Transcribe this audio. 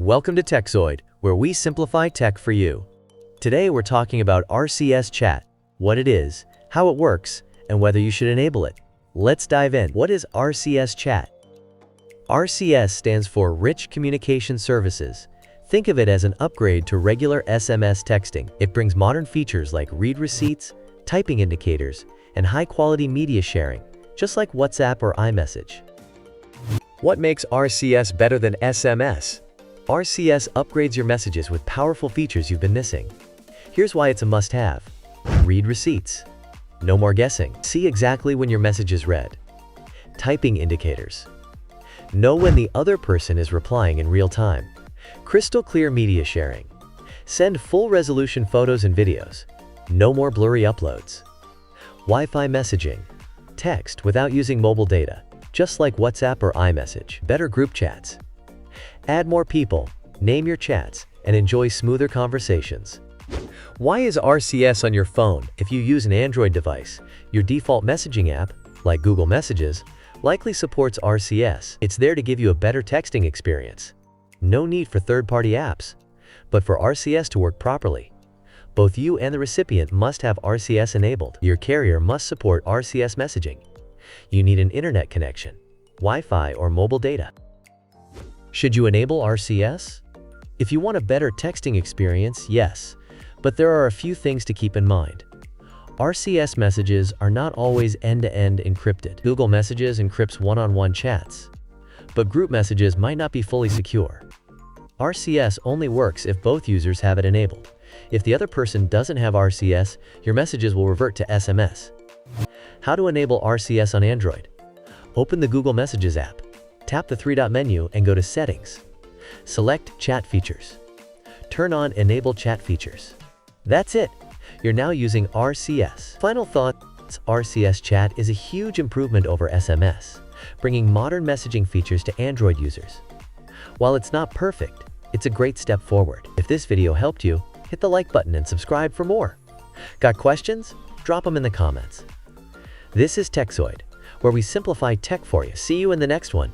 Welcome to Tekzoid, where we simplify tech for you. Today we're talking about RCS Chat, what it is, how it works, and whether you should enable it. Let's dive in. What is RCS Chat? RCS stands for Rich Communication Services. Think of it as an upgrade to regular SMS texting. It brings modern features like read receipts, typing indicators, and high-quality media sharing, just like WhatsApp or iMessage. What makes RCS better than SMS? RCS upgrades your messages with powerful features you've been missing. Here's why it's a must-have. Read receipts. No more guessing. See exactly when your message is read. Typing indicators. Know when the other person is replying in real time. Crystal clear media sharing. Send full-resolution photos and videos. No more blurry uploads. Wi-Fi messaging. Text without using mobile data, just like WhatsApp or iMessage. Better group chats. Add more people, name your chats, and enjoy smoother conversations. Why is RCS on your phone? If you use an Android device, your default messaging app, like Google Messages, likely supports RCS. It's there to give you a better texting experience. No need for third-party apps. But for RCS to work properly, both you and the recipient must have RCS enabled. Your carrier must support RCS messaging. You need an internet connection, Wi-Fi, or mobile data. Should you enable RCS? If you want a better texting experience, yes, but there are a few things to keep in mind. RCS messages are not always end-to-end encrypted. Google Messages encrypts one-on-one chats, but group messages might not be fully secure. RCS only works if both users have it enabled. If the other person doesn't have RCS, your messages will revert to SMS. How to enable RCS on Android? Open the Google Messages app. Tap the three-dot menu and go to Settings. Select Chat Features. Turn on Enable Chat Features. That's it. You're now using RCS. Final thoughts, RCS Chat is a huge improvement over SMS, bringing modern messaging features to Android users. While it's not perfect, it's a great step forward. If this video helped you, hit the like button and subscribe for more. Got questions? Drop them in the comments. This is Tekzoid, where we simplify tech for you. See you in the next one.